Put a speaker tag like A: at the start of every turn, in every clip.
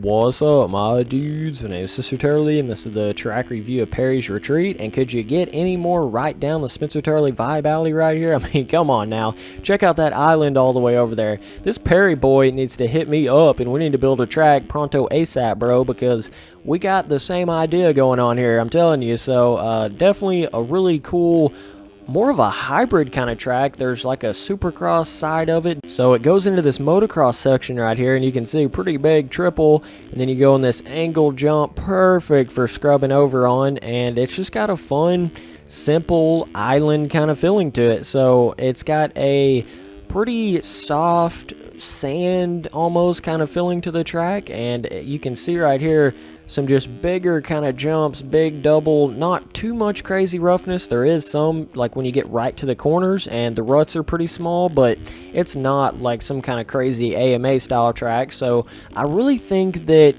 A: What's up, my dudes? My name is Sister Turley, and this is the track review of Perry's Retreat. And could you get any more right down the Spencer Turley vibe alley right here? I mean, come on now. Check out that island all the way over there. This Perry boy needs to hit me up, and we need to build a track pronto ASAP, bro, because we got the same idea going on here, I'm telling you. So, definitely a really cool, more of a hybrid kind of track. There's like a supercross side of it, so it goes into this motocross section right here, and you can see pretty big triple, and then you go in this angle jump, perfect for scrubbing over on, and it's just got a fun, simple island kind of feeling to it. So it's got a pretty soft sand almost kind of feeling to the track, and you can see right here some just bigger kind of jumps, big double, not too much crazy roughness. There is some, like when you get right to the corners, and the ruts are pretty small, but it's not like some kind of crazy AMA style track. So I really think that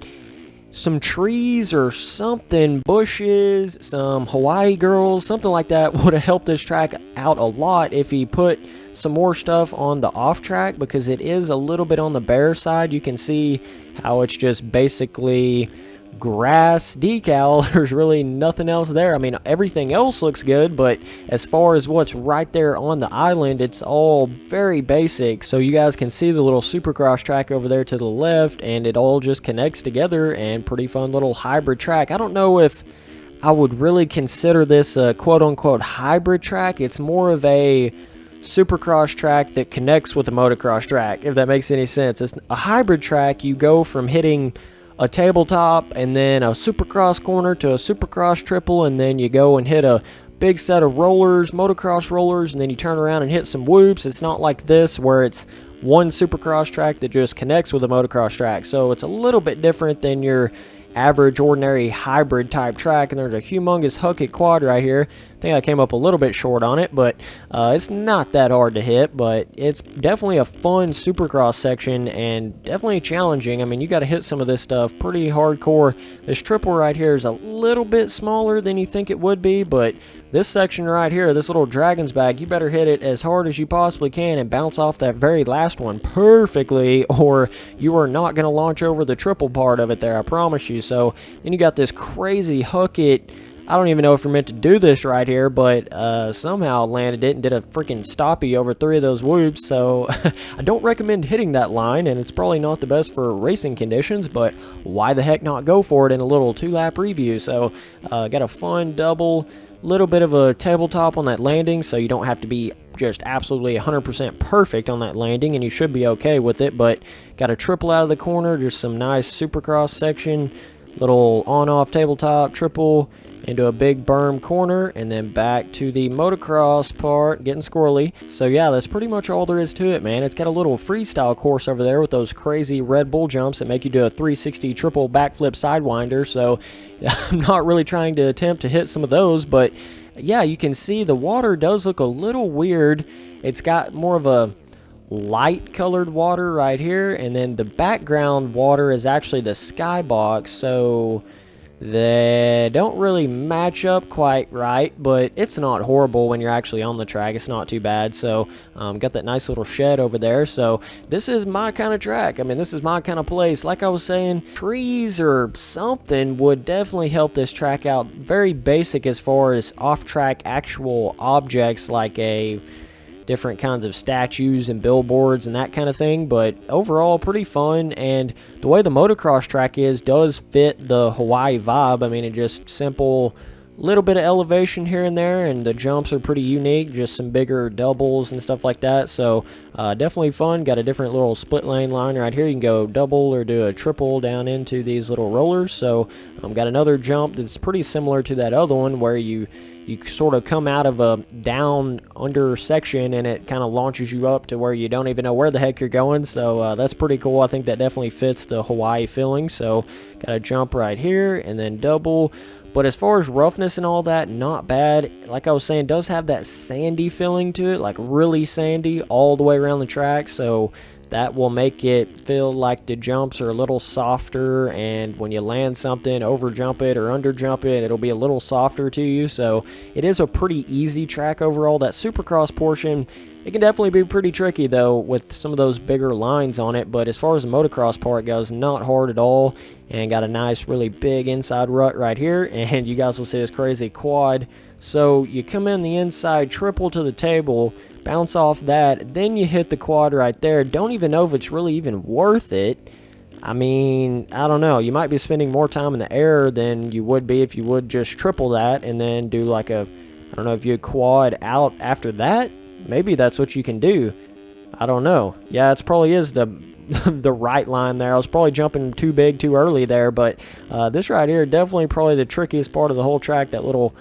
A: some trees or something, bushes, some Hawaii girls, something like that would have helped this track out a lot if he put some more stuff on the off track, because it is a little bit on the bare side. You can see how it's just basically grass decal. There's really nothing else there. I mean, everything else looks good, but as far as what's right there on the island, it's all very basic. So you guys can see the little supercross track over there to the left, and it all just connects together, and pretty fun little hybrid track. I don't know if I would really consider this a quote-unquote hybrid track. It's more of a supercross track that connects with a motocross track, if that makes any sense. It's a hybrid track. You go from hitting a tabletop and then a supercross corner to a supercross triple, and then you go and hit a big set of rollers, motocross rollers, and then you turn around and hit some whoops. It's not like this where it's one supercross track that just connects with a motocross track. So it's a little bit different than your average ordinary hybrid type track. And there's a humongous Huckett quad right here. I think I came up a little bit short on it, but it's not that hard to hit, but it's definitely a fun supercross section and definitely challenging. I mean, you got to hit some of this stuff pretty hardcore. This triple right here is a little bit smaller than you think it would be, but this section right here, this little dragon's bag, you better hit it as hard as you possibly can and bounce off that very last one perfectly, or you are not going to launch over the triple part of it there, I promise you. So then you got this crazy Huckett. I don't even know if you're meant to do this right here, but somehow landed it and did a freaking stoppie over 3 of those whoops. So I don't recommend hitting that line, and it's probably not the best for racing conditions, but why the heck not go for it in a little 2-lap review. So got a fun double, little bit of a tabletop on that landing, so you don't have to be just absolutely 100% perfect on that landing, and you should be okay with it. But got a triple out of the corner, just some nice supercross section, little on-off tabletop triple into a big berm corner, and then back to the motocross part, getting squirrely. So yeah, that's pretty much all there is to it, man. It's got a little freestyle course over there with those crazy Red Bull jumps that make you do a 360 triple backflip sidewinder. So I'm not really trying to attempt to hit some of those, but yeah, you can see the water does look a little weird. It's got more of a light colored water right here, and then the background water is actually the skybox, so they don't really match up quite right, but it's not horrible when you're actually on the track. It's not too bad. So got that nice little shed over there. So this is my kind of track. I mean, this is my kind of place. Like I was saying, trees or something would definitely help this track out. Very basic as far as off-track actual objects, like a different kinds of statues and billboards and that kind of thing, but overall pretty fun. And the way the motocross track is does fit the Hawaii vibe. I mean, it just simple, little bit of elevation here and there, and the jumps are pretty unique, just some bigger doubles and stuff like that. So definitely fun. Got a different little split lane line right here. You can go double or do a triple down into these little rollers. So got another jump that's pretty similar to that other one, where you sort of come out of a down under section, and it kind of launches you up to where you don't even know where the heck you're going. So that's pretty cool. I think that definitely fits the Hawaii feeling. So got a jump right here and then double. But as far as roughness and all that, not bad. Like I was saying, does have that sandy feeling to it, like really sandy all the way around the track. So that will make it feel like the jumps are a little softer, and when you land something, over jump it or under jump it, it'll be a little softer to you. So it is a pretty easy track overall. That supercross portion, It can definitely be pretty tricky though with some of those bigger lines on it, but as far as the motocross part goes, not hard at all, and got a nice really big inside rut right here, and you guys will see this crazy quad. So you come in the inside, triple to the table, bounce off that, then you hit the quad right there. Don't even know if it's really even worth it. I mean, I don't know. You might be spending more time in the air than you would be if you would just triple that and then do like a, I don't know, if you quad out after that. Maybe that's what you can do. I don't know. Yeah, it probably is the the right line there. I was probably jumping too big too early there, but this right here, definitely probably the trickiest part of the whole track, that little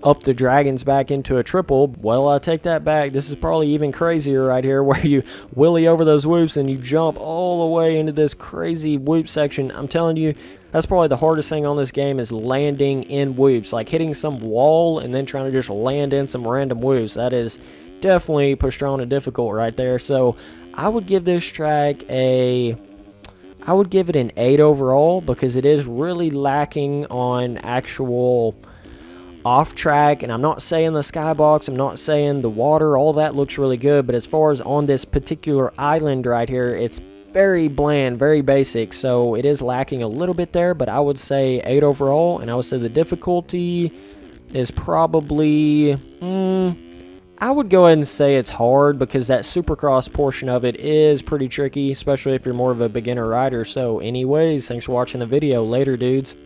A: up the dragons back into a triple. Well, I take that back. This is probably even crazier right here, where you wheelie over those whoops and you jump all the way into this crazy whoop section. I'm telling you, that's probably the hardest thing on this game, is landing in whoops, like hitting some wall and then trying to just land in some random whoops. That is definitely Pastrana difficult right there. So I would give this track I would give it an 8 overall, because it is really lacking on actual off track. And I'm not saying the skybox, I'm not saying the water, all that looks really good, but as far as on this particular island right here, it's very bland, very basic, so it is lacking a little bit there. But I would say 8 overall, and I would say the difficulty is probably I would go ahead and say it's hard, because that supercross portion of it is pretty tricky, especially if you're more of a beginner rider. So anyways, thanks for watching the video. Later, dudes.